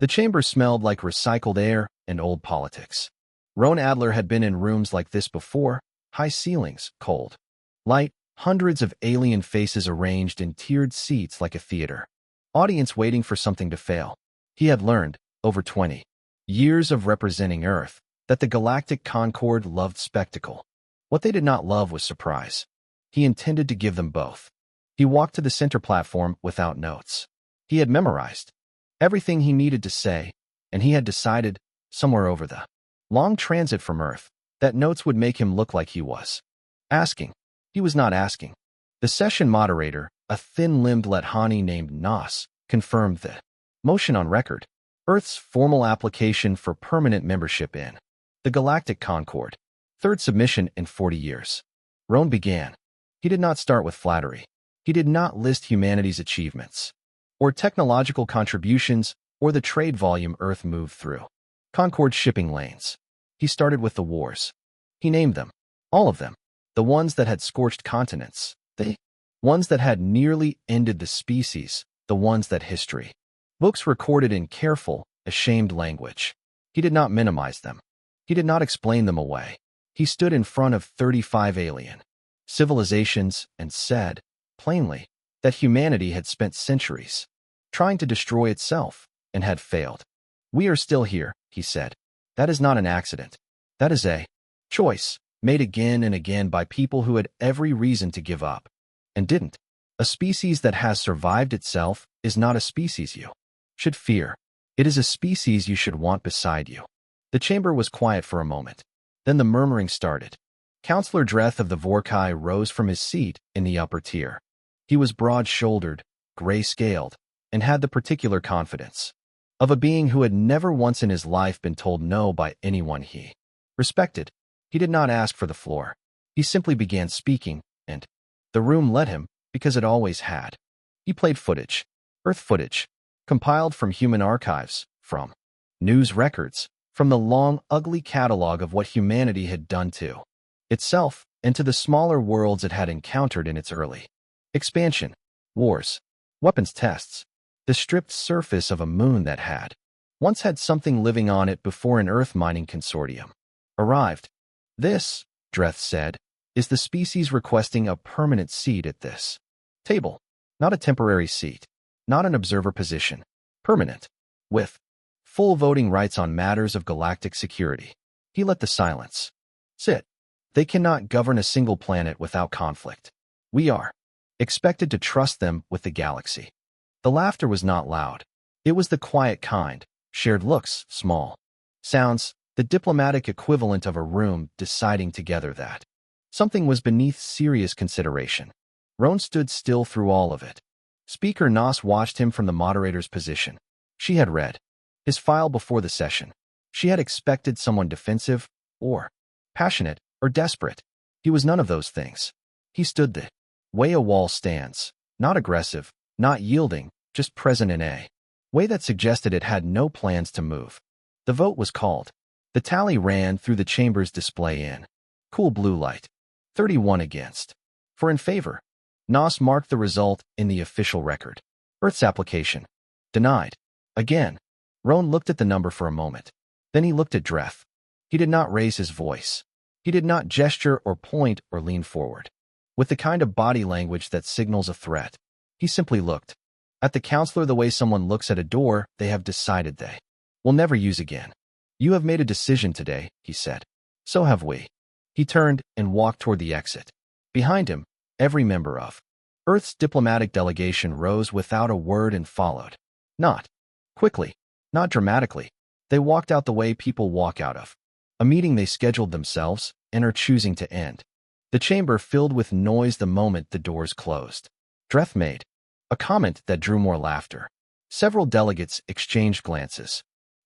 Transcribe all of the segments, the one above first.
The chamber smelled like recycled air and old politics. Roan Adler had been in rooms like this before, high ceilings, cold light, hundreds of alien faces arranged in tiered seats like a theater. Audience waiting for something to fail. He had learned, over 20 years of representing Earth, that the Galactic Concord loved spectacle. What they did not love was surprise. He intended to give them both. He walked to the center platform without notes. He had memorized everything he needed to say, and he had decided, somewhere over the long transit from Earth, that notes would make him look like he was asking. He was not asking. The session moderator, a thin-limbed Lethani named Nas, confirmed the motion on record. Earth's formal application for permanent membership in the Galactic Concord. Third submission in 40 years. Roan began. He did not start with flattery. He did not list humanity's achievements, or technological contributions, or the trade volume Earth moved through. Concord's shipping lanes. He started with the wars. He named them. All of them. The ones that had scorched continents. The ones that had nearly ended the species. The ones that history books recorded in careful, ashamed language. He did not minimize them. He did not explain them away. He stood in front of 35 alien civilizations and said, plainly, that humanity had spent centuries trying to destroy itself and had failed. We are still here, he said. That is not an accident. That is a choice made again and again by people who had every reason to give up and didn't. A species that has survived itself is not a species you should fear. It is a species you should want beside you. The chamber was quiet for a moment. Then the murmuring started. Counselor Dreth of the Vorkai rose from his seat in the upper tier. He was broad-shouldered, gray-scaled, and had the particular confidence of a being who had never once in his life been told no by anyone he respected. He did not ask for the floor. He simply began speaking, and the room let him, because it always had. He played footage, Earth footage, compiled from human archives, from news records, from the long, ugly catalog of what humanity had done to itself and to the smaller worlds it had encountered in its early expansion, wars, weapons tests, the stripped surface of a moon that had once had something living on it before an Earth mining consortium arrived. This, Dreth said, is the species requesting a permanent seat at this table, not a temporary seat, not an observer position, permanent, with full voting rights on matters of galactic security. He let the silence sit. They cannot govern a single planet without conflict. We are expected to trust them with the galaxy. The laughter was not loud. It was the quiet kind, shared looks, small sounds, the diplomatic equivalent of a room deciding together that something was beneath serious consideration. Roan stood still through all of it. Speaker Nas watched him from the moderator's position. She had read his file before the session. She had expected someone defensive, or passionate, or desperate. He was none of those things. He stood the way a wall stands, not aggressive, not yielding, just present in a way that suggested it had no plans to move. The vote was called. The tally ran through the chamber's display in cool blue light. 31 against. 4 in favor. Nos marked the result in the official record. Earth's application. Denied. Again. Roan looked at the number for a moment. Then he looked at Dreth. He did not raise his voice. He did not gesture or point or lean forward with the kind of body language that signals a threat. He simply looked at the counselor the way someone looks at a door they have decided they will never use again. You have made a decision today, he said. So have we. He turned and walked toward the exit. Behind him, every member of Earth's diplomatic delegation rose without a word and followed. Not quickly, not dramatically. They walked out the way people walk out of a meeting they scheduled themselves and are choosing to end. The chamber filled with noise the moment the doors closed. Dreth made a comment that drew more laughter. Several delegates exchanged glances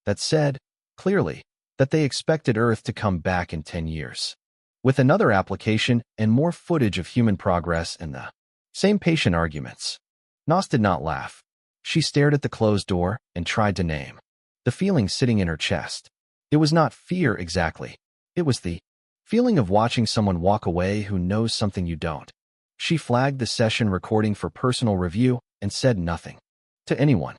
that said, clearly, that they expected Earth to come back in 10 years with another application and more footage of human progress and the same patient arguments. Nos did not laugh. She stared at the closed door and tried to name the feeling sitting in her chest. It was not fear exactly. It was the feeling of watching someone walk away who knows something you don't. She flagged the session recording for personal review and said nothing to anyone.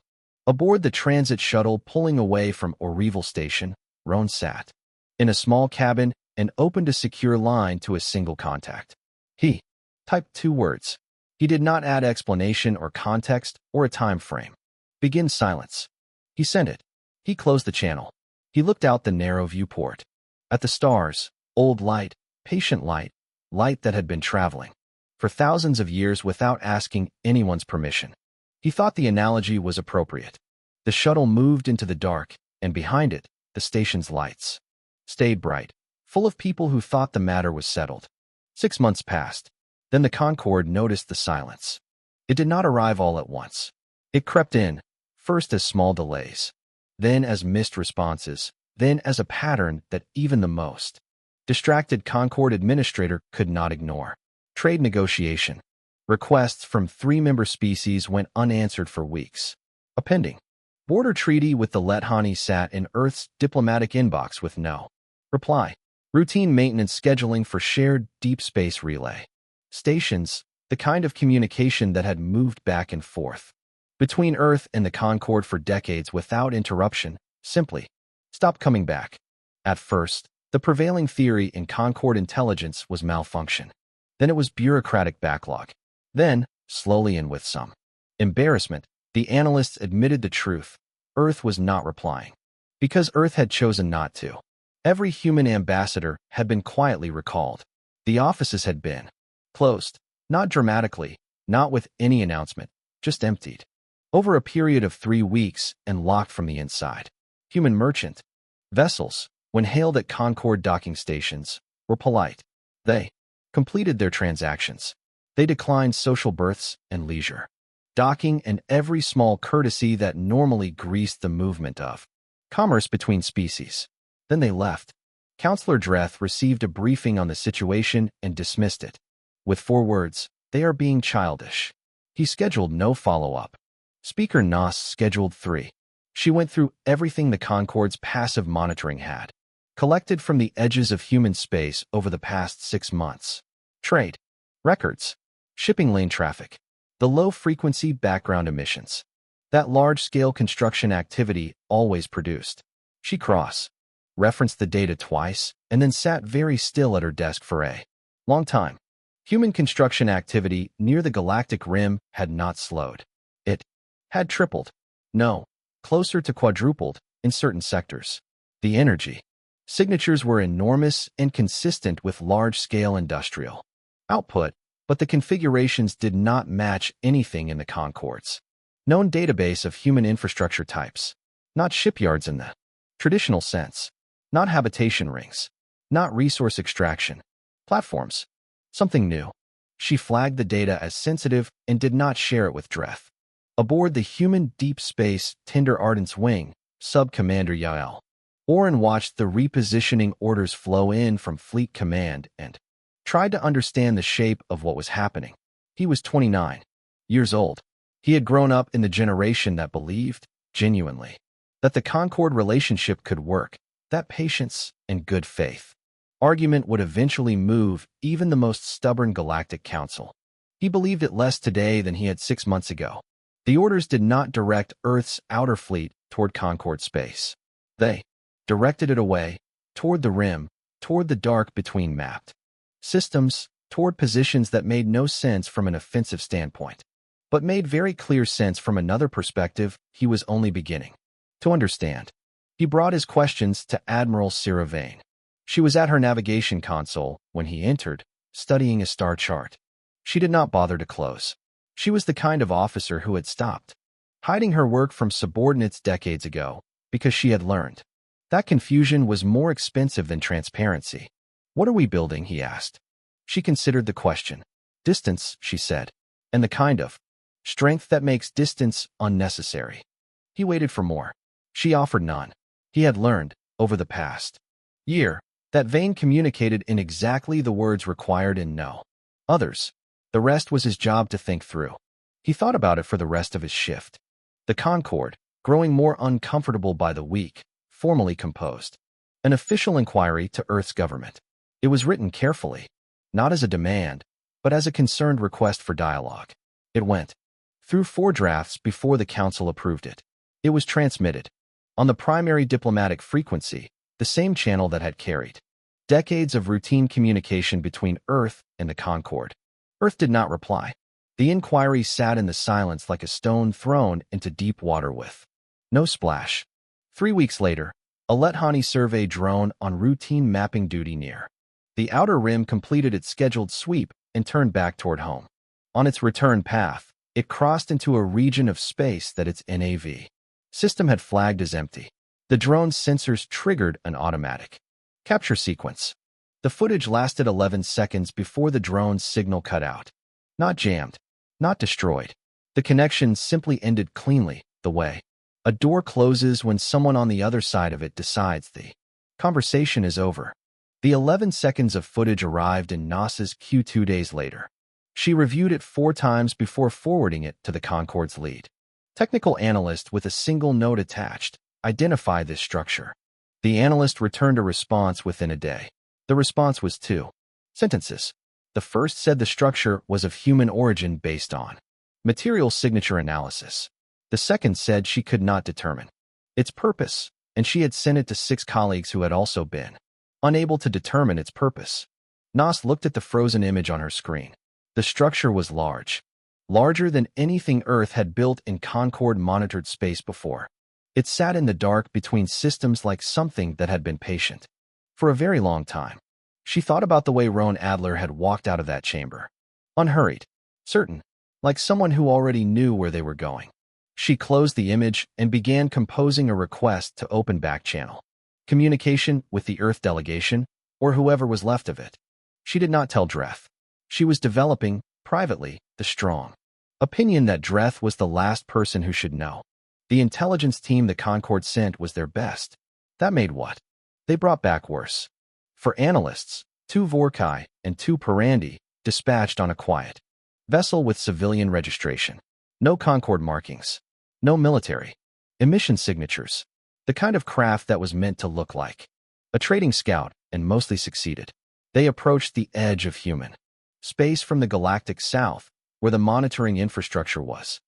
Aboard the transit shuttle pulling away from Orival Station, Roan sat in a small cabin and opened a secure line to a single contact. He typed 2 words. He did not add explanation or context or a time frame. Begin silence. He sent it. He closed the channel. He looked out the narrow viewport. At the stars, old light, patient light, light that had been traveling for thousands of years without asking anyone's permission. He thought the analogy was appropriate. The shuttle moved into the dark, and behind it, the station's lights stayed bright, full of people who thought the matter was settled. 6 months passed. Then the Concorde noticed the silence. It did not arrive all at once. It crept in, first as small delays, then as missed responses, then as a pattern that even the most distracted Concorde administrator could not ignore. Trade negotiation. Requests from 3 member species went unanswered for weeks. A pending border treaty with the Lethani sat in Earth's diplomatic inbox with no reply. Routine maintenance scheduling for shared deep space relay stations, the kind of communication that had moved back and forth between Earth and the Concorde for decades without interruption, simply stopped coming back. At first, the prevailing theory in Concorde intelligence was malfunction. Then it was bureaucratic backlog. Then, slowly and with some embarrassment, the analysts admitted the truth. Earth was not replying. Because Earth had chosen not to. Every human ambassador had been quietly recalled. The offices had been closed, not dramatically, not with any announcement, just emptied. Over a period of 3 weeks and locked from the inside. Human merchant vessels, when hailed at Concorde docking stations, were polite. They completed their transactions. They declined social berths and leisure, docking and every small courtesy that normally greased the movement of commerce between species. Then they left. Counselor Dreth received a briefing on the situation and dismissed it. With 4 words, "They are being childish." He scheduled no follow-up. Speaker Noss scheduled 3. She went through everything the Concorde's passive monitoring had collected from the edges of human space over the past 6 months. Trade records, shipping lane traffic, the low-frequency background emissions that large-scale construction activity always produced. She referenced the data twice and then sat very still at her desk for a long time. Human construction activity near the galactic rim had not slowed. It had tripled. No, closer to quadrupled in certain sectors. The energy signatures were enormous and consistent with large-scale industrial output, but the configurations did not match anything in the Concorde's known database of human infrastructure types. Not shipyards in the traditional sense. Not habitation rings. Not resource extraction platforms. Something new. She flagged the data as sensitive and did not share it with Dreth. Aboard the human deep space Tender Ardent's wing, Sub-Commander Yael Oren watched the repositioning orders flow in from Fleet Command and tried to understand the shape of what was happening. He was 29 years old. He had grown up in the generation that believed, genuinely, that the Concorde relationship could work, that patience and good faith argument would eventually move even the most stubborn galactic council. He believed it less today than he had 6 months ago. The orders did not direct Earth's outer fleet toward Concorde space. They directed it away, toward the rim, toward the dark between mapped systems, toward positions that made no sense from an offensive standpoint, but made very clear sense from another perspective he was only beginning to understand. He brought his questions to Admiral Syrah Vane. She was at her navigation console when he entered, studying a star chart. She did not bother to close. She was the kind of officer who had stopped hiding her work from subordinates decades ago because she had learned that confusion was more expensive than transparency. "What are we building?" he asked. She considered the question. "Distance," she said, "and the kind of strength that makes distance unnecessary." He waited for more. She offered none. He had learned, over the past year, that Vane communicated in exactly the words required and no others. The rest was his job to think through. He thought about it for the rest of his shift. The Concorde, growing more uncomfortable by the week, formally composed an official inquiry to Earth's government. It was written carefully, not as a demand, but as a concerned request for dialogue. It went through 4 drafts before the council approved it. It was transmitted on the primary diplomatic frequency, the same channel that had carried decades of routine communication between Earth and the Concord. Earth did not reply. The inquiry sat in the silence like a stone thrown into deep water with no splash. 3 weeks later, a Lethani survey drone on routine mapping duty near the outer rim completed its scheduled sweep and turned back toward home. On its return path, it crossed into a region of space that its NAV system had flagged as empty. The drone's sensors triggered an automatic capture sequence. The footage lasted 11 seconds before the drone's signal cut out. Not jammed, not destroyed. The connection simply ended cleanly, the way a door closes when someone on the other side of it decides the conversation is over. The 11 seconds of footage arrived in NASA's queue 2 days later. She reviewed it 4 times before forwarding it to the Concord's lead technical analyst with a single note attached. Identify this structure. The analyst returned a response within a day. The response was 2 sentences. The first said the structure was of human origin based on material signature analysis. The second said she could not determine its purpose, and she had sent it to 6 colleagues who had also been unable to determine its purpose. Nas looked at the frozen image on her screen. The structure was large, larger than anything Earth had built in Concord-monitored space before. It sat in the dark between systems like something that had been patient for a very long time. She thought about the way Roan Adler had walked out of that chamber. Unhurried, certain, like someone who already knew where they were going. She closed the image and began composing a request to open back channel communication with the Earth delegation, or whoever was left of it. She did not tell Dreth. She was developing, privately, the strong opinion that Dreth was the last person who should know. The intelligence team the Concord sent was their best. That made what? They brought back worse. For analysts, 2 Vorkai and 2 Parandi, dispatched on a quiet vessel with civilian registration. No Concord markings. No military emission signatures. The kind of craft that was meant to look like a trading scout and mostly succeeded. They approached the edge of human space from the galactic south, where the monitoring infrastructure was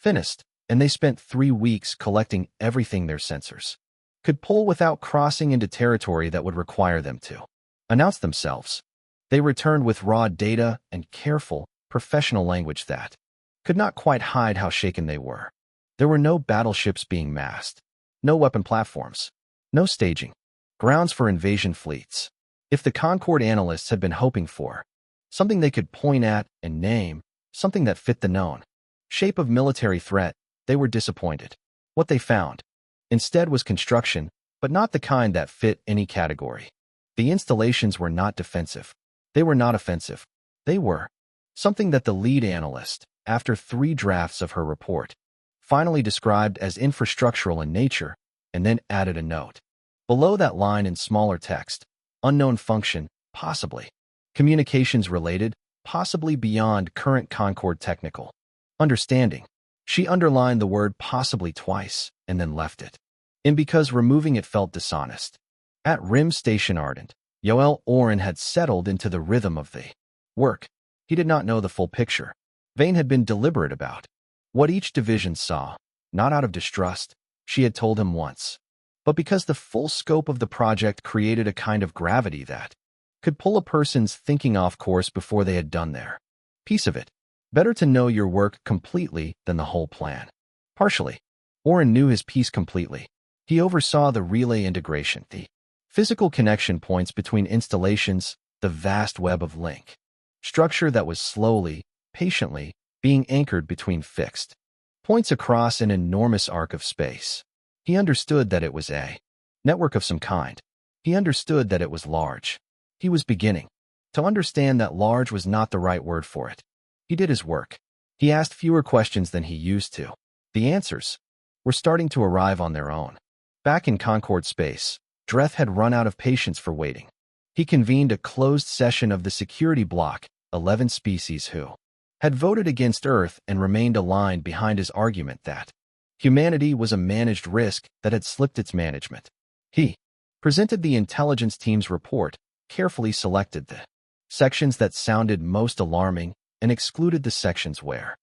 thinnest, and they spent 3 weeks collecting everything their sensors could pull without crossing into territory that would require them to announce themselves. They returned with raw data and careful, professional language that could not quite hide how shaken they were. There were no battleships being massed, no weapon platforms, no staging grounds for invasion fleets. If the Concord analysts had been hoping for something they could point at and name, something that fit the known shape of military threat, they were disappointed. What they found instead was construction, but not the kind that fit any category. The installations were not defensive. They were not offensive. They were something that the lead analyst, after 3 drafts of her report, finally described as infrastructural in nature, and then added a note below that line in smaller text: unknown function, possibly communications related, possibly beyond current Concord technical understanding. She underlined the word possibly twice and then left it in because removing it felt dishonest. At Rim Station Ardent, Yoel Oren had settled into the rhythm of the work. He did not know the full picture. Vane had been deliberate about what each division saw, not out of distrust, she had told him once, but because the full scope of the project created a kind of gravity that could pull a person's thinking off course before they had done their piece of it. Better to know your work completely than the whole plan partially. Oren knew his piece completely. He oversaw the relay integration, the physical connection points between installations, the vast web of link structure that was slowly, patiently, being anchored between fixed points across an enormous arc of space. He understood that it was a network of some kind. He understood that it was large. He was beginning to understand that large was not the right word for it. He did his work. He asked fewer questions than he used to. The answers were starting to arrive on their own. Back in Concord space, Dreth had run out of patience for waiting. He convened a closed session of the security block, 11 species who had voted against Earth and remained aligned behind his argument that humanity was a managed risk that had slipped its management. He presented the intelligence team's report, carefully selected the sections that sounded most alarming, and excluded the sections where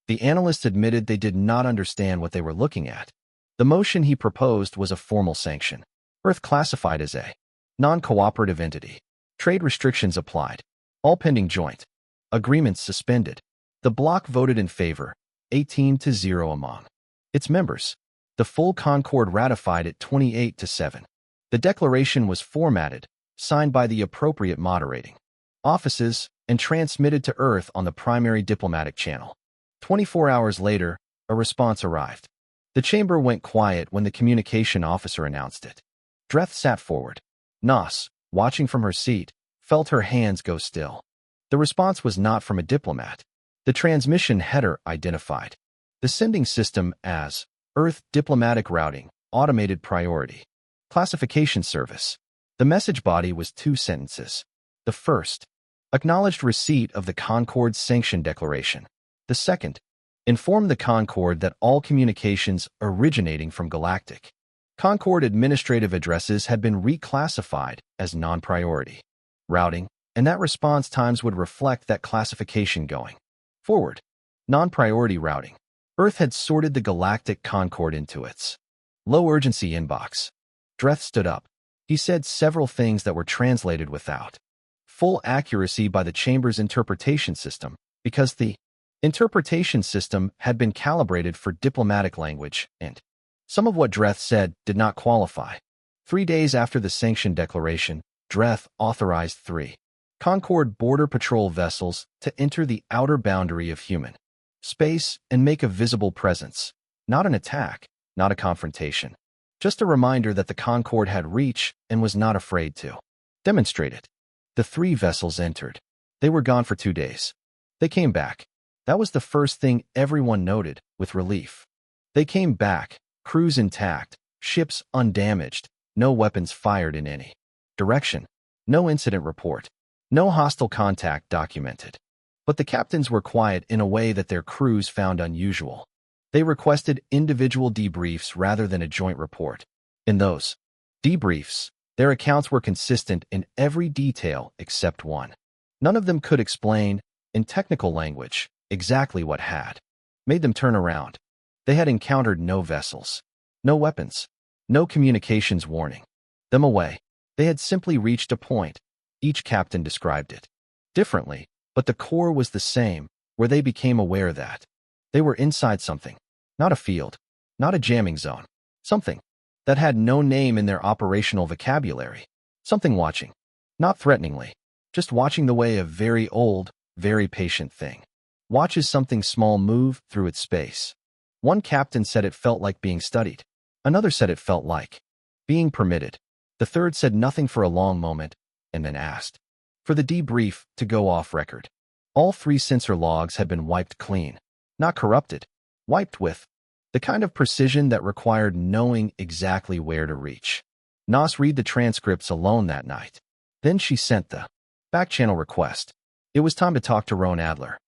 the analysts admitted they did not understand what they were looking at. The motion he proposed was a formal sanction. Earth classified as a non-cooperative entity. Trade restrictions applied. All pending joint agreements suspended. The bloc voted in favor, 18-0 among its members. The full Concord ratified it 28-7. The declaration was formatted, signed by the appropriate moderating offices, and transmitted to Earth on the primary diplomatic channel. 24 hours later, a response arrived. The chamber went quiet when the communication officer announced it. Dreth sat forward. Nos, watching from her seat, felt her hands go still. The response was not from a diplomat. The transmission header identified the sending system as Earth Diplomatic Routing, Automated Priority. Classification Service. The message body was 2 sentences. The first, acknowledged receipt of the Concord's sanction declaration. The second, informed the Concord that all communications originating from Galactic Concord administrative addresses had been reclassified as non-priority routing, and that response times would reflect that classification going forward. Non-priority routing. Earth had sorted the Galactic Concord into its low-urgency inbox. Dreth stood up. He said several things that were translated without full accuracy by the Chamber's interpretation system, because the interpretation system had been calibrated for diplomatic language, and some of what Dreth said did not qualify. 3 days after the sanction declaration, Dreth authorized 3 Concord Border Patrol vessels to enter the outer boundary of human space and make a visible presence. Not an attack, not a confrontation. Just a reminder that the Concord had reach and was not afraid to demonstrate it. The 3 vessels entered. They were gone for 2 days. They came back. That was the first thing everyone noted, with relief. They came back, crews intact, ships undamaged, no weapons fired in any direction, no incident report, no hostile contact documented. But the captains were quiet in a way that their crews found unusual. They requested individual debriefs rather than a joint report. In those debriefs, their accounts were consistent in every detail except one. None of them could explain, in technical language, exactly what had made them turn around. They had encountered no vessels, no weapons, no communications warning them away. They had simply reached a point. Each captain described it differently, but the core was the same, where they became aware that they were inside something, not a field, not a jamming zone, something that had no name in their operational vocabulary, something watching, not threateningly, just watching the way a very old, very patient thing watches something small move through its space. One captain said it felt like being studied. Another said it felt like being permitted. The third said nothing for a long moment and then asked for the debrief to go off record. All 3 sensor logs had been wiped clean, not corrupted, wiped with the kind of precision that required knowing exactly where to reach. Nos read the transcripts alone that night. Then she sent the back-channel request. It was time to talk to Roan Adler.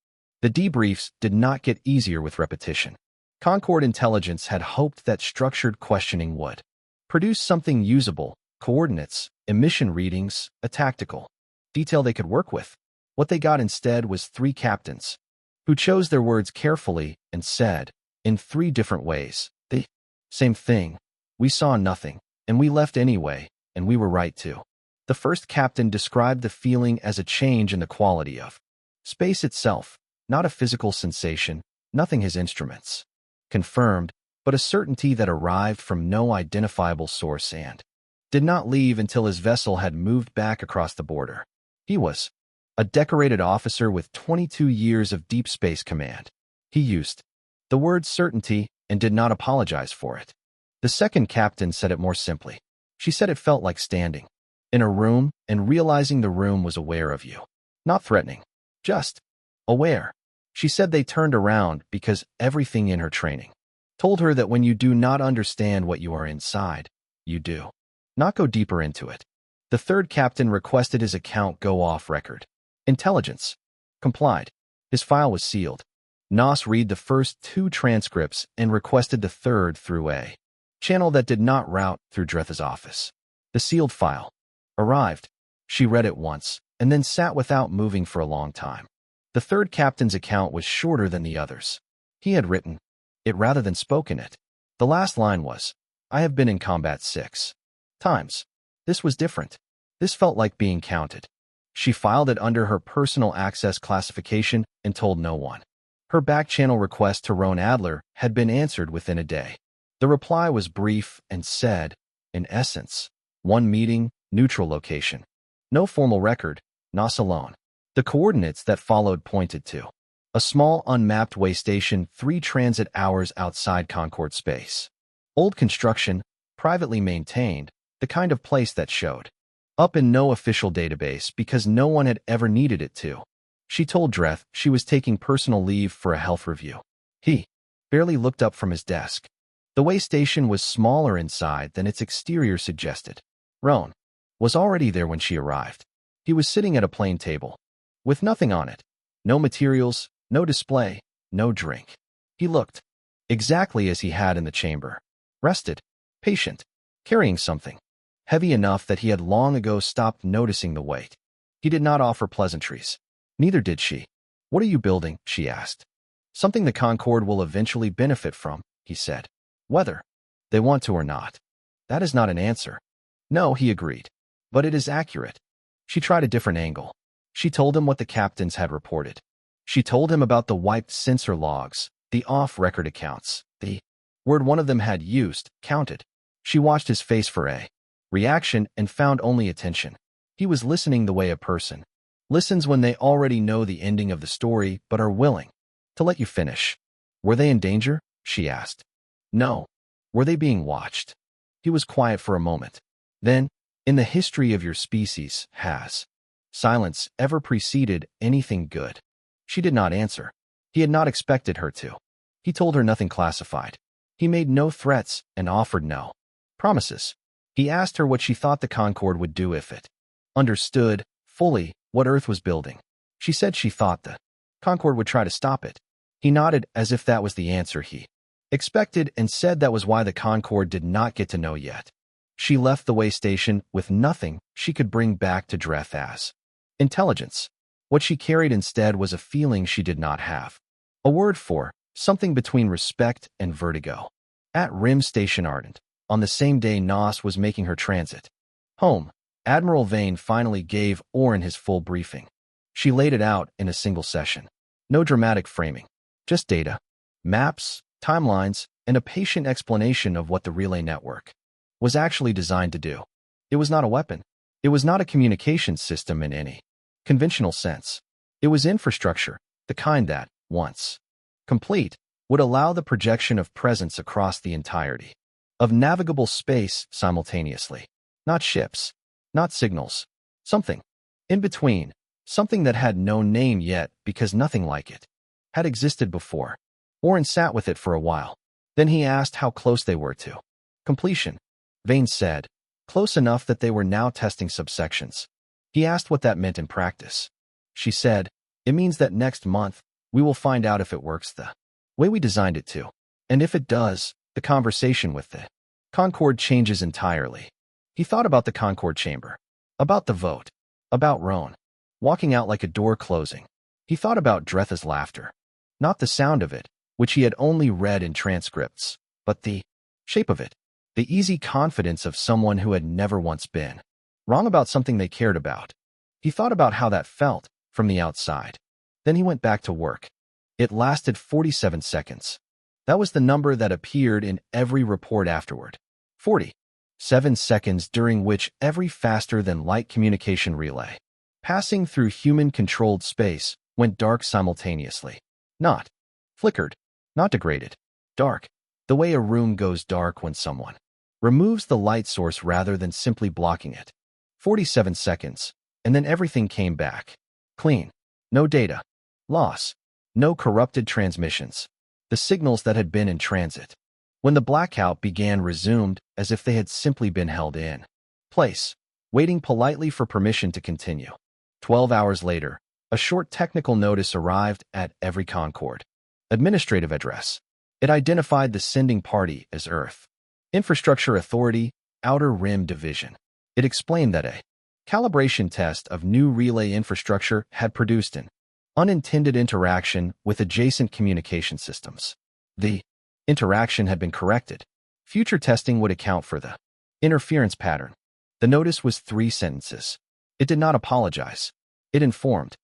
The debriefs did not get easier with repetition. Concord Intelligence had hoped that structured questioning would produce something usable, coordinates, emission readings, a tactical detail they could work with. What they got instead was 3 captains who chose their words carefully and said, in 3 different ways, the same thing. We saw nothing, and we left anyway, and we were right to. The first captain described the feeling as a change in the quality of space itself, not a physical sensation, nothing his instruments confirmed, but a certainty that arrived from no identifiable source and did not leave until his vessel had moved back across the border. He was a decorated officer with 22 years of deep space command. He used the word certainty and did not apologize for it. The second captain said it more simply. She said it felt like standing in a room and realizing the room was aware of you. Not threatening, just aware. She said they turned around because everything in her training told her that when you do not understand what you are inside, you do not go deeper into it. The third captain requested his account go off record. Intelligence complied. His file was sealed. Nos read the first 2 transcripts and requested the third through a channel that did not route through Dreth's office. The sealed file arrived. She read it once and then sat without moving for a long time. The third captain's account was shorter than the others. He had written it rather than spoken it. The last line was, "I have been in combat 6 times." This was different. This felt like being counted. She filed it under her personal access classification and told no one. Her back-channel request to Roan Adler had been answered within a day. The reply was brief and said, in essence, 1 meeting, neutral location. No formal record, NOS alone. The coordinates that followed pointed to a small unmapped way station 3 transit hours outside Concord space. Old construction, privately maintained, the kind of place that showed up in no official database because no one had ever needed it to. She told Dreth she was taking personal leave for a health review. He barely looked up from his desk. The way station was smaller inside than its exterior suggested. Roan was already there when she arrived. He was sitting at a plain table, with nothing on it. No materials, no display, no drink. He looked exactly as he had in the chamber. Rested, patient, carrying something heavy enough that he had long ago stopped noticing the weight. He did not offer pleasantries. Neither did she. "What are you building?" she asked. "Something the Concord will eventually benefit from," he said. "Whether they want to or not." "That is not an answer." "No," he agreed. "But it is accurate." She tried a different angle. She told him what the captains had reported. She told him about the wiped sensor logs, the off-record accounts, the word one of them had used, counted. She watched his face for a reaction and found only attention. He was listening the way a person listens when they already know the ending of the story but are willing to let you finish. "Were they in danger?" she asked. "No." "Were they being watched?" He was quiet for a moment. Then, "In the history of your species, has silence ever preceded anything good?" She did not answer. He had not expected her to. He told her nothing classified. He made no threats and offered no promises. He asked her what she thought the Concord would do if it understood fully what Earth was building. She said she thought the Concord would try to stop it. He nodded as if that was the answer he expected and said that was why the Concord did not get to know yet. She left the way station with nothing she could bring back to Dreth as intelligence. What she carried instead was a feeling she did not have. A word for something between respect and vertigo. At Rim Station Ardent, on the same day Nos was making her transit home, Admiral Vane finally gave Orin his full briefing. She laid it out in a single session. No dramatic framing, just data, maps, timelines, and a patient explanation of what the relay network was actually designed to do. It was not a weapon. It was not a communications system in any conventional sense. It was infrastructure, the kind that, once complete, would allow the projection of presence across the entirety of navigable space simultaneously. Not ships, not signals, something in between, something that had no name yet because nothing like it had existed before. Orin sat with it for a while. Then he asked how close they were to completion. Vane said, close enough that they were now testing subsections. He asked what that meant in practice. She said, "It means that next month, we will find out if it works the way we designed it to. And if it does, the conversation with the Concord changes entirely." He thought about the Concord chamber, about the vote, about Roan walking out like a door closing. He thought about Dretha's laughter. Not the sound of it, which he had only read in transcripts, but the shape of it, the easy confidence of someone who had never once been wrong about something they cared about. He thought about how that felt from the outside. Then he went back to work. It lasted 47 seconds. That was the number that appeared in every report afterward. 47 seconds during which every faster-than-light communication relay passing through human-controlled space went dark simultaneously. Not flickered, not degraded. Dark, the way a room goes dark when someone removes the light source rather than simply blocking it. 47 seconds, and then everything came back. Clean. No data loss. No corrupted transmissions. The signals that had been in transit, when the blackout began, resumed as if they had simply been held in place, waiting politely for permission to continue. 12 hours later, a short technical notice arrived at every Concord administrative address. It identified the sending party as Earth Infrastructure Authority, Outer Rim Division. It explained that a calibration test of new relay infrastructure had produced an unintended interaction with adjacent communication systems. The Interaction had been corrected. Future testing would account for the interference pattern. The notice was 3 sentences. It did not apologize. It informed.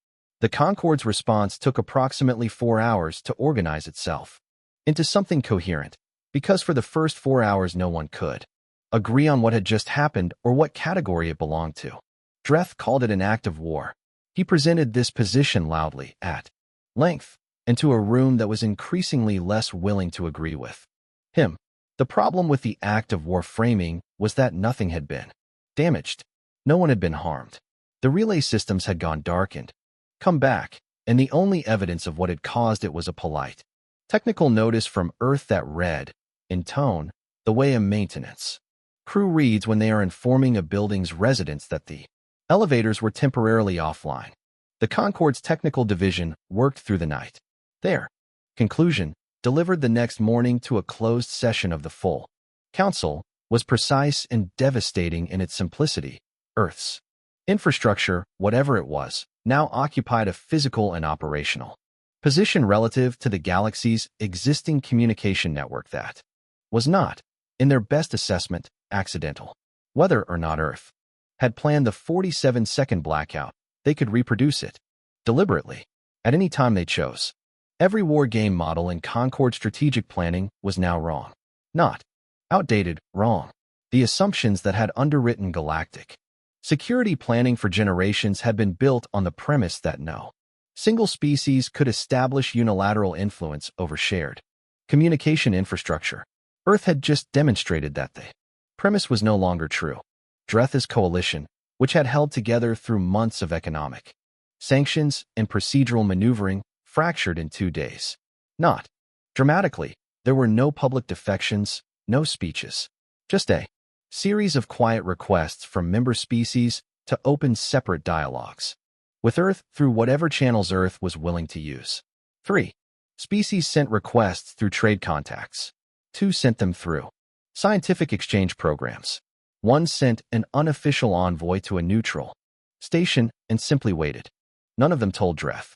The Concorde's response took approximately 4 hours to organize itself into something coherent, because for the first 4 hours no one could agree on what had just happened or what category it belonged to. Dreth called it an act of war. He presented this position loudly, at length, and to a room that was increasingly less willing to agree with him. The problem with the act of war framing was that nothing had been damaged. No one had been harmed. The relay systems had gone darkened, come back, and the only evidence of what had caused it was a polite technical notice from Earth that read, in tone, the way a maintenance crew reads when they are informing a building's residents that the elevators were temporarily offline. The Concorde's technical division worked through the night. Their conclusion, delivered the next morning to a closed session of the full council, was precise and devastating in its simplicity. Earth's infrastructure, whatever it was, now occupied a physical and operational position relative to the galaxy's existing communication network that was not, in their best assessment, accidental. Whether or not Earth had planned the 47-second blackout, they could reproduce it deliberately at any time they chose. Every war game model in Concorde strategic planning was now wrong. Not outdated, wrong. The assumptions that had underwritten galactic security planning for generations had been built on the premise that no single species could establish unilateral influence over shared communication infrastructure. Earth had just demonstrated that the premise was no longer true. Dreth's coalition, which had held together through months of economic sanctions and procedural maneuvering, fractured in 2 days. Not dramatically. There were no public defections, no speeches. Just a series of quiet requests from member species to open separate dialogues with Earth through whatever channels Earth was willing to use. 3 species sent requests through trade contacts. 2 sent them through scientific exchange programs. 1 sent an unofficial envoy to a neutral station and simply waited. None of them told Dreth.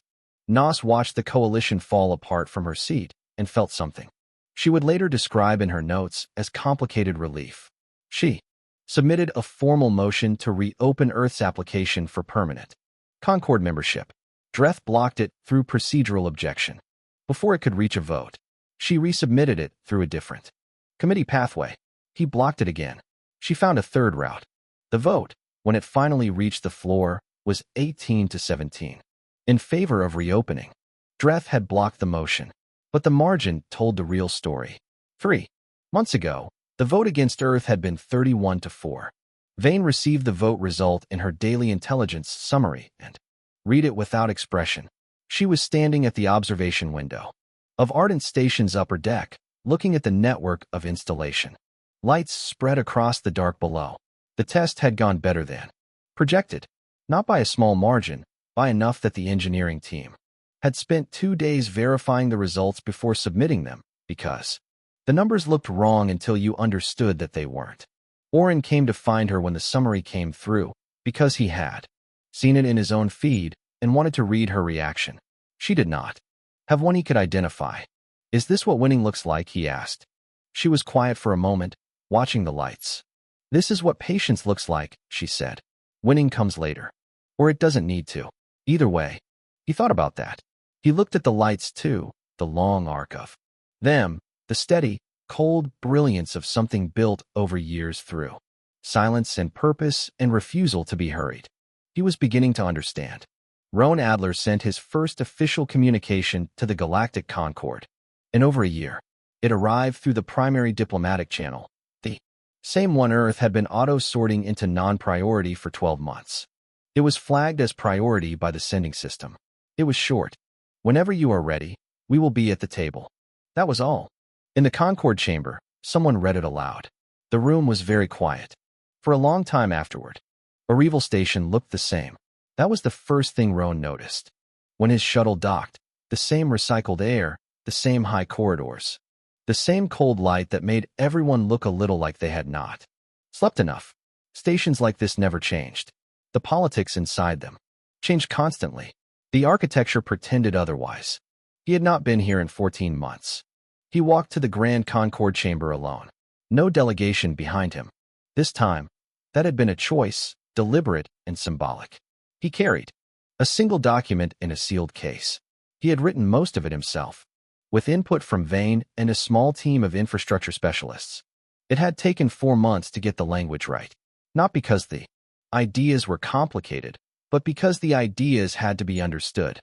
Nos watched the coalition fall apart from her seat and felt something she would later describe in her notes as complicated relief. She submitted a formal motion to reopen Earth's application for permanent Concorde membership. Dreth blocked it through procedural objection. Before it could reach a vote, she resubmitted it through a different committee pathway. He blocked it again. She found a third route. The vote, when it finally reached the floor, was 18-17 in favor of reopening. Dreth had blocked the motion, but the margin told the real story. 3 months ago, the vote against Earth had been 31-4. Vane received the vote result in her daily intelligence summary and read it without expression. She was standing at the observation window of Ardent Station's upper deck, looking at the network of installation lights spread across the dark below. The test had gone better than projected, not by a small margin, by enough that the engineering team had spent 2 days verifying the results before submitting them, because the numbers looked wrong until you understood that they weren't. Oren came to find her when the summary came through, because he had seen it in his own feed and wanted to read her reaction. She did not have one he could identify. "Is this what winning looks like?" he asked. She was quiet for a moment, watching the lights. "This is what patience looks like," she said. "Winning comes later. Or it doesn't need to. Either way." He thought about that. He looked at the lights too, the long arc of them, the steady, cold brilliance of something built over years through silence and purpose and refusal to be hurried. He was beginning to understand. Roan Adler sent his first official communication to the Galactic Concorde. In over a year, it arrived through the primary diplomatic channel. The same one Earth had been auto-sorting into non-priority for 12 months. It was flagged as priority by the sending system. It was short. "Whenever you are ready, we will be at the table." That was all. In the Concorde chamber, someone read it aloud. The room was very quiet. For a long time afterward, Arrival Station looked the same. That was the first thing Roan noticed. When his shuttle docked, the same recycled air, the same high corridors, the same cold light that made everyone look a little like they had not slept enough. Stations like this never changed. The politics inside them changed constantly. The architecture pretended otherwise. He had not been here in 14 months. He walked to the Grand Concord chamber alone. No delegation behind him. This time, that had been a choice, deliberate and symbolic. He carried a single document in a sealed case. He had written most of it himself, with input from Vane and a small team of infrastructure specialists. It had taken 4 months to get the language right, not because the ideas were complicated, but because the ideas had to be understood,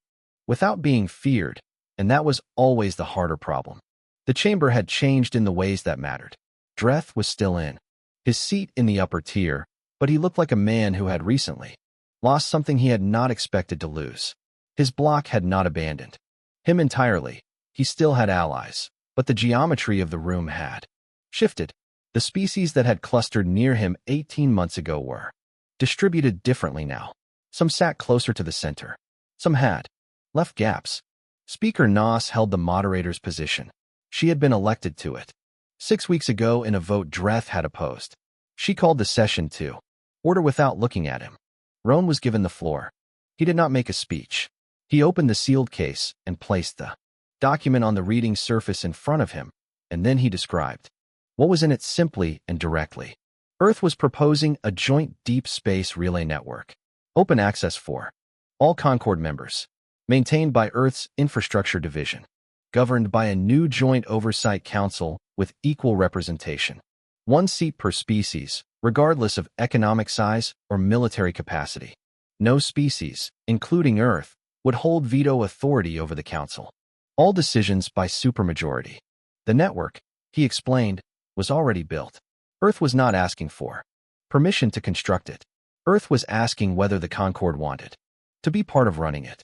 without being feared, and that was always the harder problem. The chamber had changed in the ways that mattered. Dreth was still in his seat in the upper tier, but he looked like a man who had recently lost something he had not expected to lose. His block had not abandoned him entirely. He still had allies, but the geometry of the room had shifted. The species that had clustered near him 18 months ago were distributed differently now. Some sat closer to the center. Some had left gaps. Speaker Nos held the moderator's position. She had been elected to it 6 weeks ago in a vote Dreth had opposed. She called the session to order without looking at him. Roan was given the floor. He did not make a speech. He opened the sealed case and placed the document on the reading surface in front of him, and then he described what was in it simply and directly. Earth was proposing a joint deep space relay network, open access for all Concord members, maintained by Earth's Infrastructure Division, governed by a new Joint Oversight Council with equal representation. 1 seat per species, regardless of economic size or military capacity. No species, including Earth, would hold veto authority over the council. All decisions by supermajority. The network, he explained, was already built. Earth was not asking for permission to construct it. Earth was asking whether the Concord wanted to be part of running it.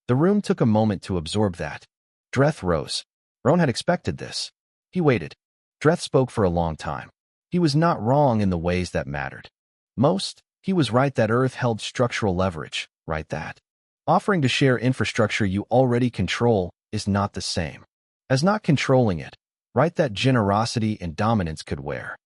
The room took a moment to absorb that. Dreth rose. Roan had expected this. He waited. Dreth spoke for a long time. He was not wrong in the ways that mattered. Most, he was right that Earth held structural leverage, right that offering to share infrastructure you already control is not the same as not controlling it, right that generosity and dominance could wear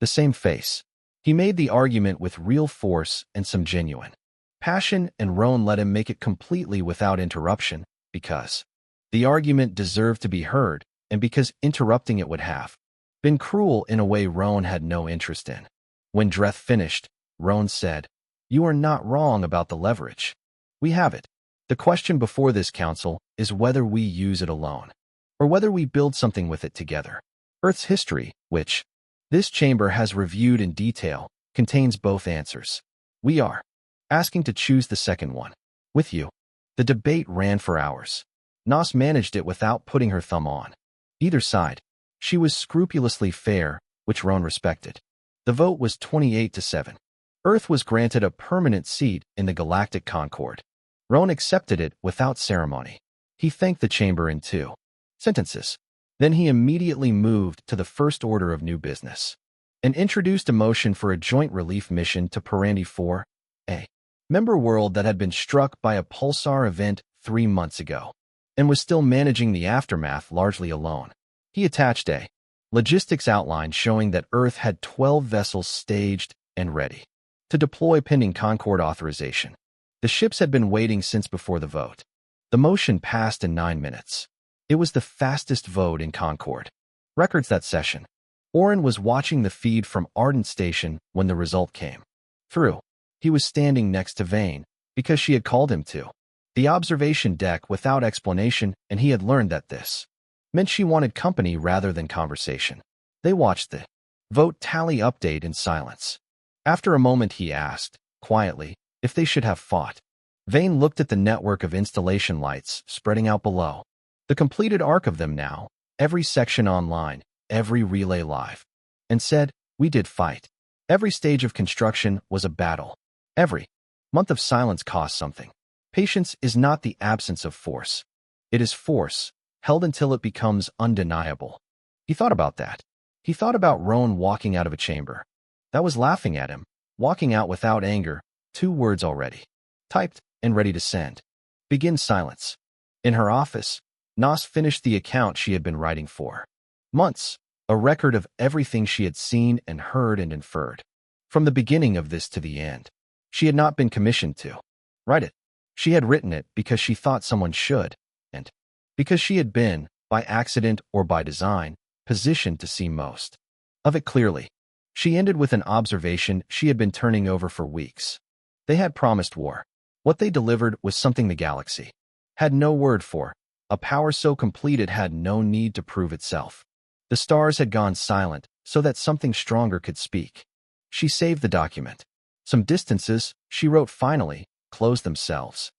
the same face. He made the argument with real force and some genuine passion, and Roan let him make it completely without interruption, because the argument deserved to be heard, and because interrupting it would have been cruel in a way Roan had no interest in. When Dreth finished, Roan said, "You are not wrong about the leverage. We have it. The question before this council is whether we use it alone, or whether we build something with it together. Earth's history, which this chamber has reviewed in detail, contains both answers. We are asking to choose the second one. With you." The debate ran for hours. Nos managed it without putting her thumb on either side. She was scrupulously fair, which Roan respected. The vote was 28-7. Earth was granted a permanent seat in the Galactic Concord. Roan accepted it without ceremony. He thanked the chamber in 2 sentences. Then he immediately moved to the first order of new business and introduced a motion for a joint relief mission to Parandi 4, a member world that had been struck by a pulsar event 3 months ago and was still managing the aftermath largely alone. He attached a logistics outline showing that Earth had 12 vessels staged and ready to deploy pending Concord authorization. The ships had been waiting since before the vote. The motion passed in 9 minutes. It was the fastest vote in Concord records that session. Oren was watching the feed from Ardent Station when the result came through. He was standing next to Vane because she had called him to the observation deck without explanation, and he had learned that this meant she wanted company rather than conversation. They watched the vote tally update in silence. After a moment he asked, quietly, if they should have fought. Vane looked at the network of installation lights spreading out below. The completed arc of them now, every section online, every relay live, and said, "We did fight. Every stage of construction was a battle. Every month of silence cost something. Patience is not the absence of force. It is force, held until it becomes undeniable." He thought about that. He thought about Roan walking out of a chamber that was laughing at him, walking out without anger, 2 words already typed and ready to send. Begin silence. In her office, Nos finished the account she had been writing for months, a record of everything she had seen and heard and inferred. From the beginning of this to the end, she had not been commissioned to write it. She had written it because she thought someone should, and because she had been, by accident or by design, positioned to see most of it clearly. She ended with an observation she had been turning over for weeks. They had promised war. What they delivered was something the galaxy had no word for. A power so complete it had no need to prove itself. The stars had gone silent so that something stronger could speak. She saved the document. Some distances, she wrote finally, closed themselves.